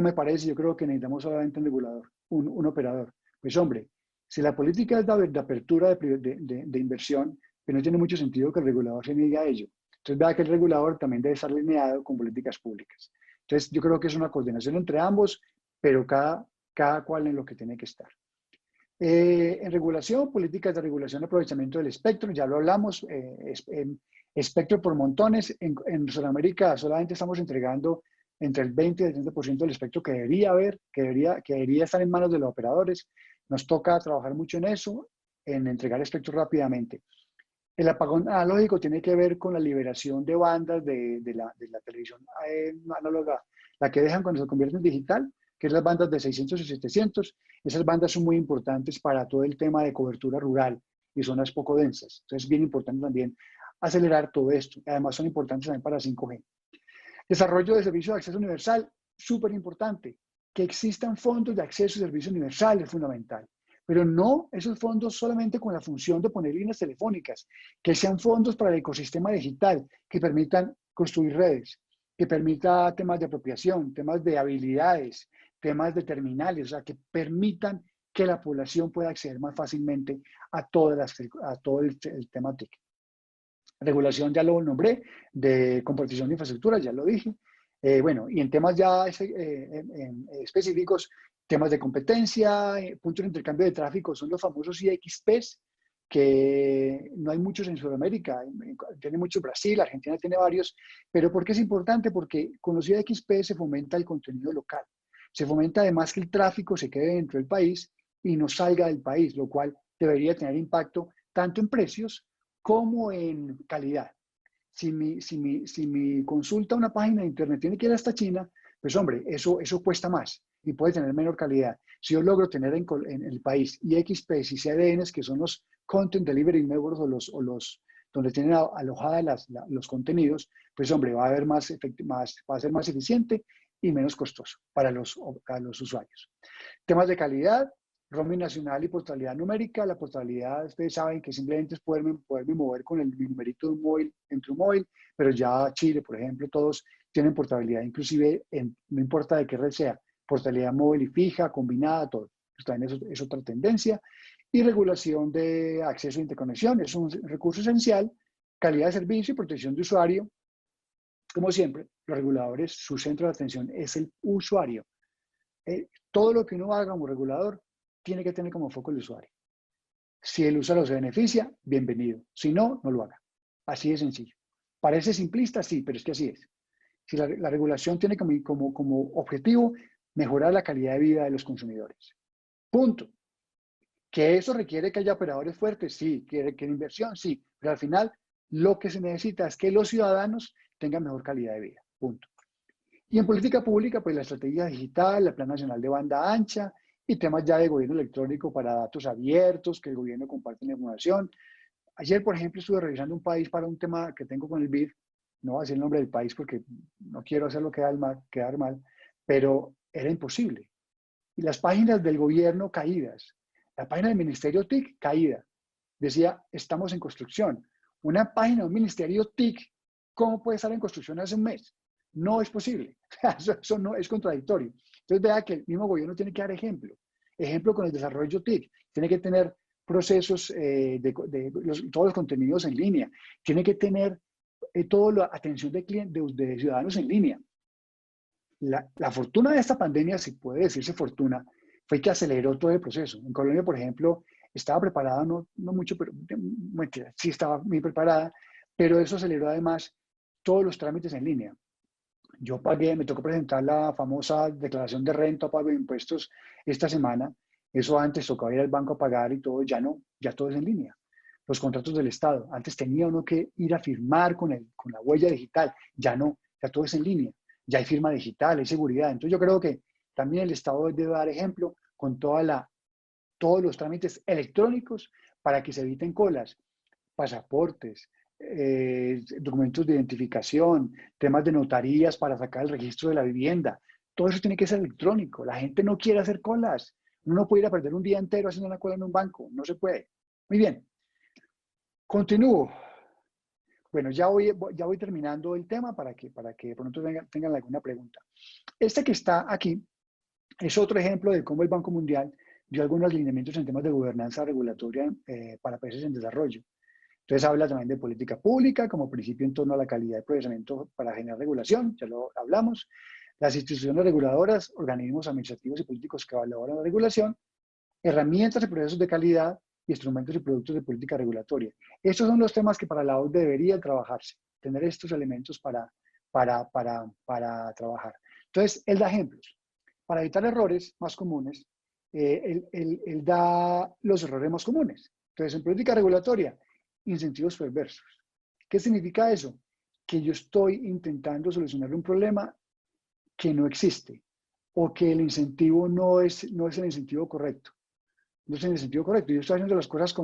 me parece, yo creo que necesitamos solamente un regulador, un operador. Pues hombre, si la política es de apertura de inversión, pues no tiene mucho sentido que el regulador se niegue a ello. Entonces vea que el regulador también debe estar alineado con políticas públicas. Entonces yo creo que es una coordinación entre ambos, pero cada cual en lo que tiene que estar. En regulación, políticas de regulación, aprovechamiento del espectro, ya lo hablamos, espectro por montones. En Sudamérica solamente estamos entregando entre el 20 y el 30% del espectro que debería haber, que debería estar en manos de los operadores. Nos toca trabajar mucho en eso, en entregar espectro rápidamente. El apagón analógico tiene que ver con la liberación de bandas de la televisión análoga, la que dejan cuando se convierte en digital, que es las bandas de 600 y 700. Esas bandas son muy importantes para todo el tema de cobertura rural y zonas poco densas. Entonces es bien importante también acelerar todo esto. Además son importantes también para 5G. Desarrollo de servicio de acceso universal, súper importante. Que existan fondos de acceso a servicio universal es fundamental. Pero no esos fondos solamente con la función de poner líneas telefónicas, que sean fondos para el ecosistema digital, que permitan construir redes, que permita temas de apropiación, temas de habilidades, temas de terminales, o sea, que permitan que la población pueda acceder más fácilmente a todo el tema TIC. Regulación ya lo nombré, de compartición de infraestructura, ya lo dije. Bueno, y en temas ya específicos, temas de competencia, puntos de intercambio de tráfico, son los famosos IXPs, que no hay muchos en Sudamérica, tiene mucho Brasil, Argentina tiene varios, pero ¿por qué es importante? Porque con los IXP se fomenta el contenido local, se fomenta además que el tráfico se quede dentro del país y no salga del país, lo cual debería tener impacto tanto en precios como en calidad. Si mi consulta a una página de internet tiene que ir hasta China, pues hombre, eso cuesta más y puede tener menor calidad. Si yo logro tener en el país IXPs y CDNs, que son los Content Delivery Networks o los donde tienen alojadas los contenidos, pues hombre, va a ser más eficiente y menos costoso para los usuarios. Temas de calidad, roaming nacional y portabilidad numérica. La portabilidad, ustedes saben que simplemente es poderme mover con mi numerito de un móvil entre un móvil, pero ya Chile, por ejemplo, todos tienen portabilidad, inclusive no importa de qué red sea, portabilidad móvil y fija, combinada, todo. Pues también es otra tendencia. Y regulación de acceso a interconexión, es un recurso esencial, calidad de servicio y protección de usuario. Como siempre, los reguladores, su centro de atención es el usuario. Todo lo que uno haga como regulador tiene que tener como foco el usuario. Si el usuario se beneficia, bienvenido. Si no, no lo haga. Así de sencillo. Parece simplista, sí, pero es que así es. Si la regulación tiene como objetivo mejorar la calidad de vida de los consumidores. Punto. ¿Que eso requiere que haya operadores fuertes? Sí. ¿Que inversión? Sí. Pero al final lo que se necesita es que los ciudadanos tengan mejor calidad de vida. Punto. Y en política pública, pues la estrategia digital, el Plan Nacional de Banda Ancha y temas ya de gobierno electrónico para datos abiertos, que el gobierno comparte la información. Ayer, por ejemplo, estuve revisando un país para un tema que tengo con el BID. No voy a decir el nombre del país porque no quiero hacerlo quedar mal, pero era imposible. Y las páginas del gobierno caídas, la página del Ministerio TIC caída, decía, estamos en construcción. Una página de un Ministerio TIC, ¿cómo puede estar en construcción hace un mes? No es posible. Eso no es contradictorio. Entonces vea que el mismo gobierno tiene que dar ejemplo. Ejemplo con el desarrollo TIC. Tiene que tener procesos todos los contenidos en línea. Tiene que tener toda la atención de ciudadanos en línea. La fortuna de esta pandemia, si puede decirse fortuna, fue que aceleró todo el proceso. En Colombia, por ejemplo, estaba preparada, no mucho, pero sí estaba muy preparada, pero eso aceleró además todos los trámites en línea. Yo pagué, me tocó presentar la famosa declaración de renta, pago de impuestos esta semana. Eso antes tocaba ir al banco a pagar y todo, ya no, ya todo es en línea. Los contratos del Estado, antes tenía uno que ir a firmar con la huella digital, ya no, ya todo es en línea. Ya hay firma digital, hay seguridad. Entonces yo creo que también el Estado debe dar ejemplo con todos los trámites electrónicos para que se eviten colas, pasaportes, documentos de identificación, temas de notarías para sacar el registro de la vivienda. Todo eso tiene que ser electrónico. La gente no quiere hacer colas. Uno no puede ir a perder un día entero haciendo una cola en un banco. No se puede. Muy bien. Continúo. Bueno, ya voy terminando el tema para que de pronto tengan alguna pregunta. Este que está aquí es otro ejemplo de cómo el Banco Mundial dio algunos lineamientos en temas de gobernanza regulatoria para países en desarrollo. Entonces habla también de política pública como principio en torno a la calidad de procesamiento para generar regulación, ya lo hablamos. Las instituciones reguladoras, organismos administrativos y políticos que valoran la regulación, herramientas y procesos de calidad, instrumentos y productos de política regulatoria. Estos son los temas que para la OCDE debería trabajarse, tener estos elementos para trabajar. Entonces, él da ejemplos. Para evitar errores más comunes, él da los errores más comunes. Entonces, en política regulatoria, incentivos perversos. ¿Qué significa eso? Que yo estoy intentando solucionar un problema que no existe o que el incentivo no es el incentivo correcto. No es en el sentido correcto. Yo estoy haciendo las cosas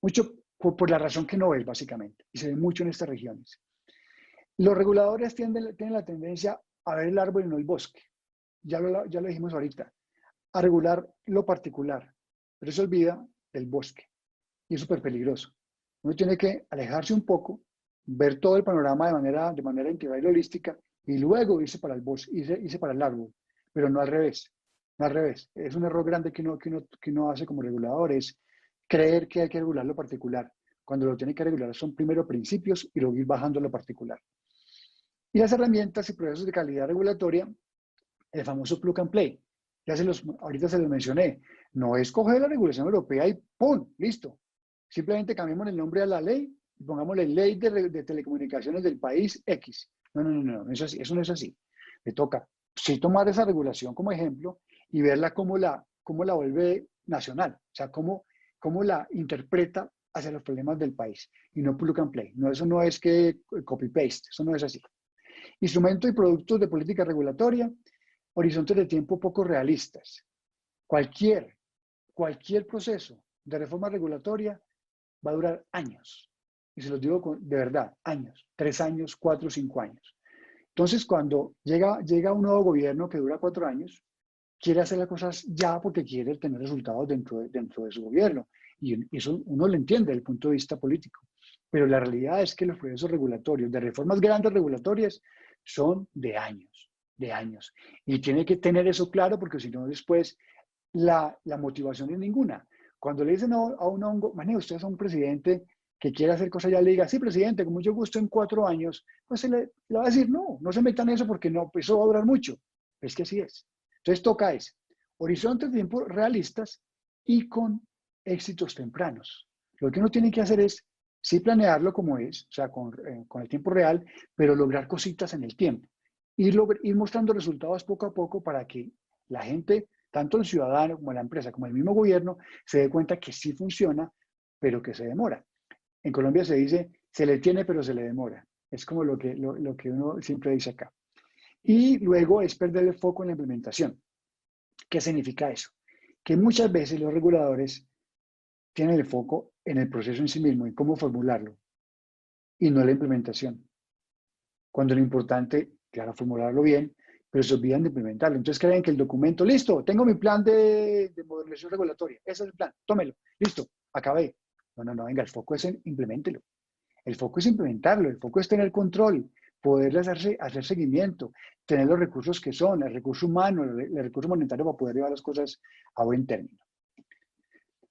mucho por la razón que no es, básicamente. Y se ve mucho en estas regiones. Los reguladores tienen la tendencia a ver el árbol y no el bosque. Ya lo dijimos ahorita. A regular lo particular. Pero se olvida del bosque. Y es súper peligroso. Uno tiene que alejarse un poco, ver todo el panorama de manera integral y holística, y luego irse para el bosque, irse para el árbol. Pero no al revés. No al revés. Es un error grande que uno hace como regulador, es creer que hay que regular lo particular. Cuando lo tiene que regular son primero principios y luego ir bajando lo particular. Y las herramientas y procesos de calidad regulatoria, el famoso plug and play. Ahorita se los mencioné. No es coger la regulación europea y ¡pum! Listo. Simplemente cambiemos el nombre a la ley y pongámosle ley de telecomunicaciones del país X. No, eso no es así. Le toca sí tomar esa regulación como ejemplo y verla cómo la vuelve nacional. O sea, cómo la interpreta hacia los problemas del país y no plug and play. No, eso no es que copy-paste. Eso no es así. Instrumentos y productos de política regulatoria, horizontes de tiempo poco realistas. Cualquier proceso de reforma regulatoria va a durar años. Y se los digo de verdad, años, 3 años, 4, 5 años. Entonces, cuando llega un nuevo gobierno que dura 4 años, quiere hacer las cosas ya porque quiere tener resultados dentro de su gobierno. Y eso uno lo entiende desde el punto de vista político. Pero la realidad es que los procesos regulatorios, de reformas grandes regulatorias, son de años, de años. Y tiene que tener eso claro porque si no después la motivación es ninguna. Cuando le dicen a un hongo, mané, usted es un presidente que quiere hacer cosas, ya le diga, sí, presidente, con mucho gusto en 4 años, pues le va a decir, no se metan en eso porque no, pues eso va a durar mucho. Es que así es. Entonces toca horizontes de tiempo realistas y con éxitos tempranos. Lo que uno tiene que hacer es sí planearlo como es, o sea, con el tiempo real, pero lograr cositas en el tiempo. Ir mostrando resultados poco a poco para que la gente tanto el ciudadano como la empresa, como el mismo gobierno, se dé cuenta que sí funciona, pero que se demora. En Colombia se dice, se le tiene, pero se le demora. Es como lo que uno siempre dice acá. Y luego es perder el foco en la implementación. ¿Qué significa eso? Que muchas veces los reguladores tienen el foco en el proceso en sí mismo, en cómo formularlo, y no en la implementación. Cuando lo importante, claro, formularlo bien, pero se olvidan de implementarlo. Entonces creen que el documento, listo, tengo mi plan de modernización regulatoria, ese es el plan, tómelo, listo, acabé. No, no, no, venga, el foco es en implementelo. El foco es implementarlo, el foco es tener control, poderle hacer seguimiento, tener los recursos que son, el recurso humano, el recurso monetario para poder llevar las cosas a buen término.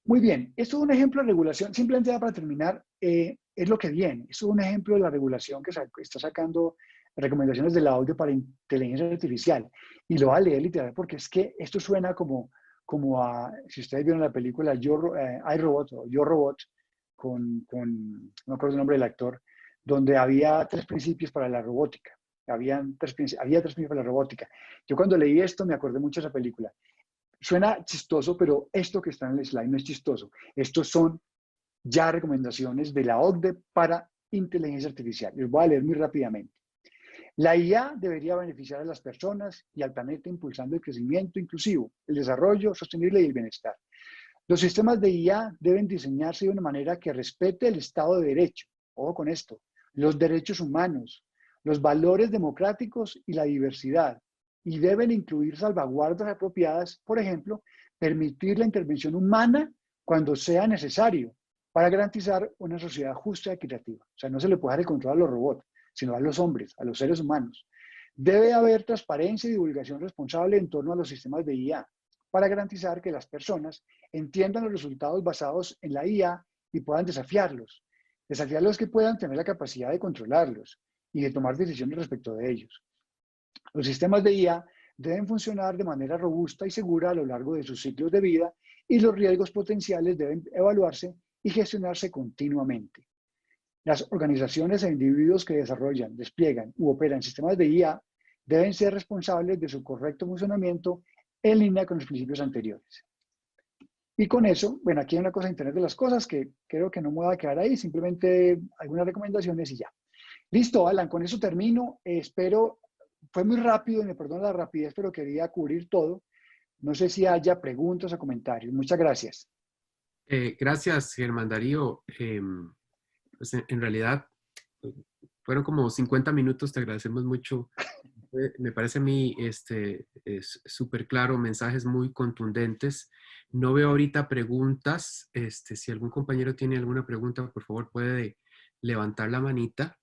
Muy bien, esto es un ejemplo de regulación, simplemente para terminar, es lo que viene. Esto es un ejemplo de la regulación que está sacando recomendaciones de la OCDE para inteligencia artificial. Y lo va a leer literal porque es que esto suena como a, si ustedes vieron la película iRobot o Yo Robot, no me acuerdo el nombre del actor, donde había tres principios para la robótica. Había tres principios para la robótica. Yo cuando leí esto me acordé mucho de esa película. Suena chistoso, pero esto que está en el slide no es chistoso. Estos son ya recomendaciones de la OCDE para inteligencia artificial. Les voy a leer muy rápidamente. La IA debería beneficiar a las personas y al planeta impulsando el crecimiento inclusivo, el desarrollo sostenible y el bienestar. Los sistemas de IA deben diseñarse de una manera que respete el Estado de Derecho, ojo con esto, los derechos humanos, los valores democráticos y la diversidad, y deben incluir salvaguardas apropiadas, por ejemplo, permitir la intervención humana cuando sea necesario para garantizar una sociedad justa y equitativa. O sea, no se le puede dar el control a los robots, sino a los hombres, a los seres humanos. Debe haber transparencia y divulgación responsable en torno a los sistemas de IA para garantizar que las personas entiendan los resultados basados en la IA y puedan desafiarlos. Desafiarlos que puedan tener la capacidad de controlarlos y de tomar decisiones respecto de ellos. Los sistemas de IA deben funcionar de manera robusta y segura a lo largo de sus ciclos de vida y los riesgos potenciales deben evaluarse y gestionarse continuamente. Las organizaciones e individuos que desarrollan, despliegan u operan sistemas de IA deben ser responsables de su correcto funcionamiento en línea con los principios anteriores. Y con eso, bueno, aquí hay una cosa de Internet de las cosas que creo que no me voy a quedar ahí, simplemente algunas recomendaciones y ya. Listo, Alan, con eso termino. Espero, fue muy rápido y me perdono la rapidez, pero quería cubrir todo. No sé si haya preguntas o comentarios. Muchas gracias. Gracias, Germán Darío. Pues en realidad fueron como 50 minutos, te agradecemos mucho. Me parece a mí es súper claro, mensajes muy contundentes. No veo ahorita preguntas. Si algún compañero tiene alguna pregunta, por favor puede levantar la manita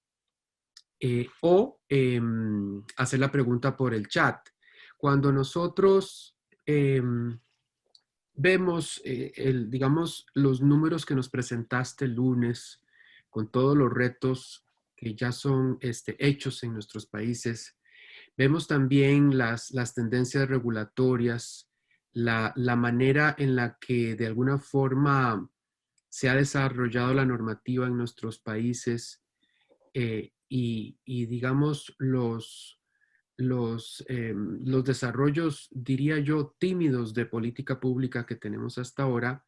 o hacer la pregunta por el chat. Cuando nosotros vemos, digamos, los números que nos presentaste el lunes, con todos los retos que ya son hechos en nuestros países, vemos también las tendencias regulatorias, la manera en la que de alguna forma se ha desarrollado la normativa en nuestros países y digamos los desarrollos, diría yo, tímidos de política pública que tenemos hasta ahora,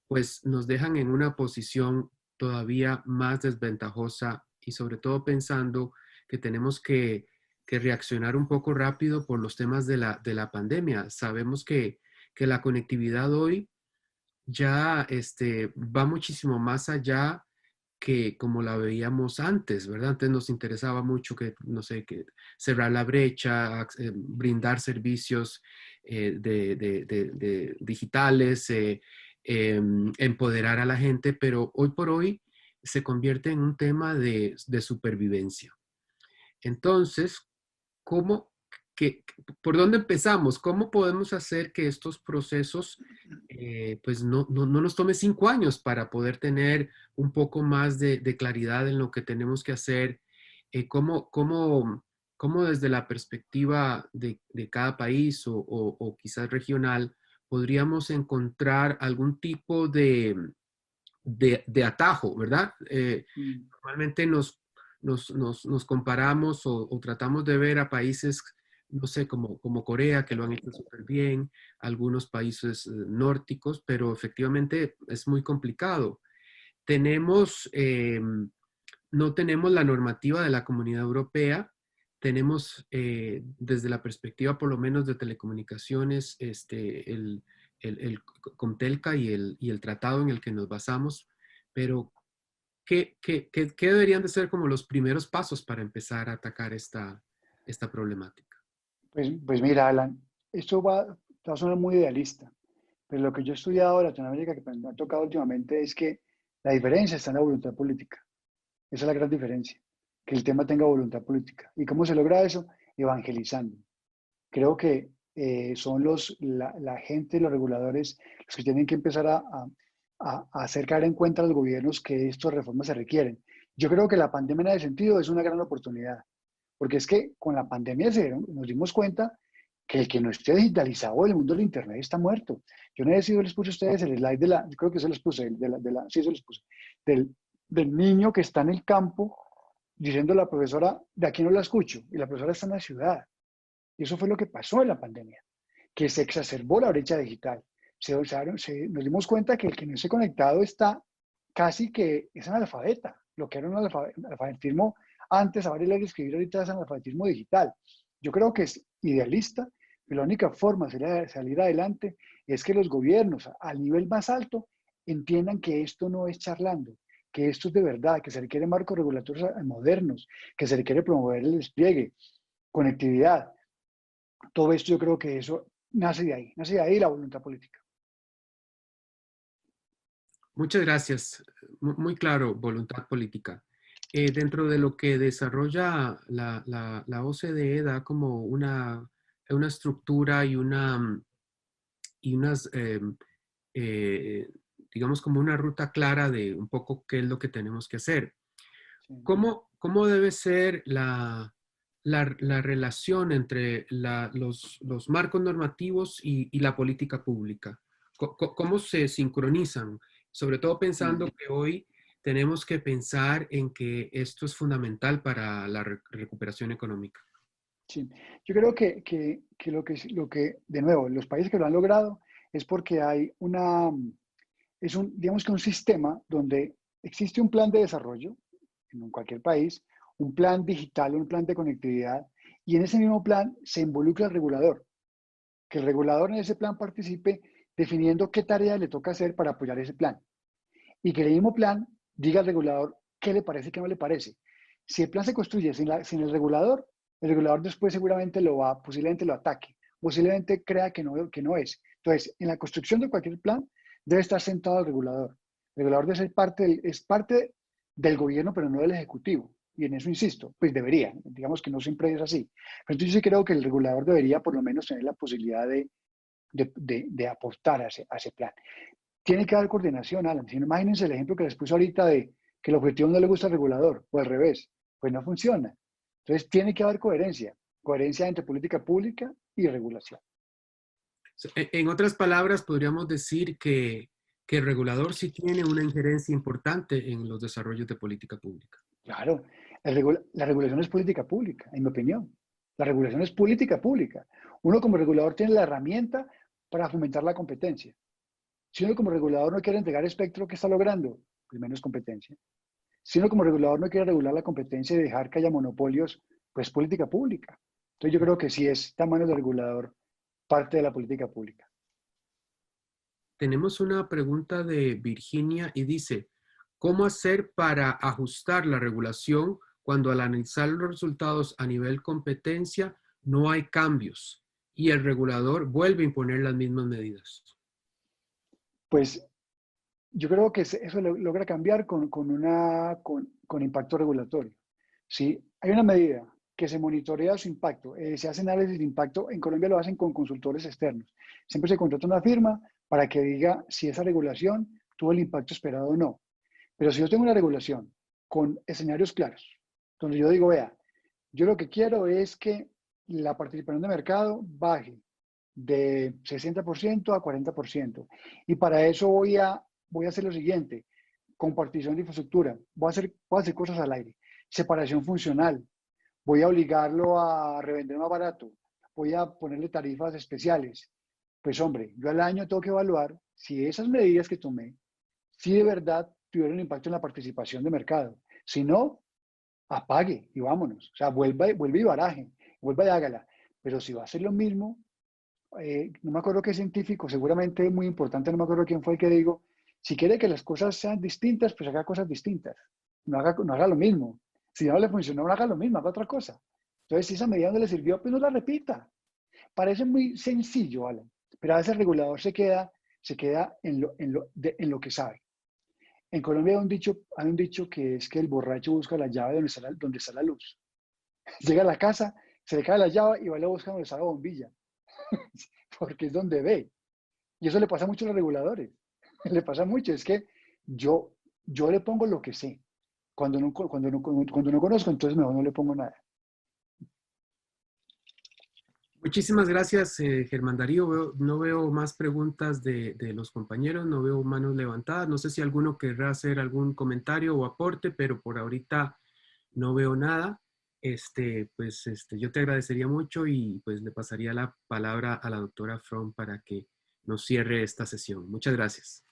pues nos dejan en una posición todavía más desventajosa y sobre todo pensando que tenemos que reaccionar un poco rápido por los temas de la pandemia. Sabemos que la conectividad hoy ya va muchísimo más allá que como la veíamos antes, ¿verdad? Antes nos interesaba mucho que, no sé, que cerrar la brecha, brindar servicios de digitales, empoderar a la gente, pero hoy por hoy se convierte en un tema de supervivencia. Entonces, ¿cómo, por dónde empezamos? ¿Cómo podemos hacer que estos procesos pues no nos tome 5 años para poder tener un poco más de claridad en lo que tenemos que hacer? ¿Cómo desde la perspectiva de cada país o quizás regional podríamos encontrar algún tipo de atajo, ¿verdad? Normalmente nos comparamos o tratamos de ver a países no sé, como Corea, que lo han hecho súper bien, algunos países nórdicos, pero efectivamente es muy complicado. Tenemos, no tenemos la normativa de la Comunidad Europea, tenemos desde la perspectiva por lo menos de telecomunicaciones, el Comtelca y el tratado en el que nos basamos, pero ¿qué deberían de ser como los primeros pasos para empezar a atacar esta problemática? Pues mira, Alan, esto va a sonar muy idealista, pero lo que yo he estudiado de Latinoamérica, que me ha tocado últimamente, es que la diferencia está en la voluntad política. Esa es la gran diferencia, que el tema tenga voluntad política. ¿Y cómo se logra eso? Evangelizando. Creo que son la gente, los reguladores, los que tienen que empezar a hacer caer en cuenta a los gobiernos que estas reformas se requieren. Yo creo que la pandemia en ese sentido es una gran oportunidad, porque es que con la pandemia nos dimos cuenta que el que no esté digitalizado el mundo del Internet está muerto. Yo no sé si yo les puse a ustedes el slide yo creo que se los puse, sí, se los puse, del niño que está en el campo diciendo a la profesora, de aquí no la escucho, y la profesora está en la ciudad. Y eso fue lo que pasó en la pandemia, que se exacerbó la brecha digital. Nos dimos cuenta que el que no esté conectado está casi que es analfabeta. Lo que era un alfabetismo antes, saber leer y escribir, ahorita es analfabetismo digital. Yo creo que es idealista, pero la única forma de salir adelante es que los gobiernos al nivel más alto entiendan que esto no es charlando, que esto es de verdad, que se requieren marcos regulatorios modernos, que se requiere promover el despliegue, conectividad. Todo esto yo creo que eso nace de ahí la voluntad política. Muchas gracias. Muy claro, voluntad política. Dentro de lo que desarrolla la OCDE da como una estructura y unas, eh, digamos, como una ruta clara de un poco qué es lo que tenemos que hacer. Sí. ¿Cómo debe ser la relación entre los marcos normativos y la política pública? ¿Cómo se sincronizan? Sobre todo pensando Mm, que hoy tenemos que pensar en que esto es fundamental para la recuperación económica. sí. Yo creo que de nuevo, los países que lo han logrado es porque hay digamos que un sistema donde existe un plan de desarrollo en cualquier país, un plan digital, un plan de conectividad, y en ese mismo plan se involucra el regulador, que el regulador en ese plan participe definiendo qué tarea le toca hacer para apoyar ese plan. Y que el mismo plan diga al regulador qué le parece y qué no le parece. Si el plan se construye sin el regulador después seguramente posiblemente lo ataque, posiblemente crea que no es. Entonces, en la construcción de cualquier plan debe estar sentado el regulador. El regulador debe ser es parte del gobierno, pero no del ejecutivo. Y en eso insisto, pues debería, digamos que no siempre es así. Pero entonces yo sí creo que el regulador debería por lo menos tener la posibilidad de apostar a ese plan. Tiene que haber coordinación, Alan. Si no, imagínense el ejemplo que les puse ahorita de que el objetivo no le gusta al regulador, o al revés, pues no funciona. Entonces tiene que haber coherencia entre política pública y regulación. En otras palabras, podríamos decir que el regulador sí tiene una injerencia importante en los desarrollos de política pública. Claro, la regulación es política pública, en mi opinión. La regulación es política pública. Uno como regulador tiene la herramienta para fomentar la competencia. Si uno como regulador no quiere entregar espectro, ¿qué está logrando? Primero es competencia. Si uno como regulador no quiere regular la competencia y dejar que haya monopolios, pues política pública. Entonces yo creo que sí está en manos del regulador parte de la política pública. Tenemos una pregunta de Virginia y dice, ¿cómo hacer para ajustar la regulación cuando al analizar los resultados a nivel competencia no hay cambios y el regulador vuelve a imponer las mismas medidas? Pues yo creo que eso logra cambiar con impacto regulatorio. ¿Sí? Hay una medida que se monitorea su impacto, se hace análisis de impacto, en Colombia lo hacen con consultores externos. Siempre se contrata una firma para que diga si esa regulación tuvo el impacto esperado o no. Pero si yo tengo una regulación con escenarios claros, donde yo digo, vea, yo lo que quiero es que la participación de mercado baje de 60% a 40%. Y para eso voy a hacer lo siguiente, compartición de infraestructura, voy a hacer cosas al aire, separación funcional, voy a obligarlo a revender más barato, voy a ponerle tarifas especiales. Pues hombre, yo al año tengo que evaluar si esas medidas que tomé, si de verdad tuvieron impacto en la participación de mercado. Si no, apague y vámonos. O sea, vuelva y baraje, vuelva y hágala. Pero si va a ser lo mismo, no me acuerdo qué científico, seguramente muy importante, no me acuerdo quién fue el que digo, si quiere que las cosas sean distintas, pues haga cosas distintas. No haga lo mismo. Si no le funcionó, no haga lo mismo, haga otra cosa. Entonces, si esa medida no le sirvió, pues no la repita. Parece muy sencillo, Alan, pero a veces el regulador se queda en lo que sabe. En Colombia hay un dicho que es que el borracho busca la llave donde está la luz. Llega a la casa, se le cae la llave y va a la busca donde está la bombilla, porque es donde ve. Y eso le pasa mucho a los reguladores. Le pasa mucho. Es que yo, yo le pongo lo que sé. Cuando no conozco, entonces mejor no le pongo nada. Muchísimas gracias, Germán Darío. No veo más preguntas de los compañeros, no veo manos levantadas. No sé si alguno querrá hacer algún comentario o aporte, pero por ahorita no veo nada. Yo te agradecería mucho y pues le pasaría la palabra a la doctora Fromm para que nos cierre esta sesión. Muchas gracias.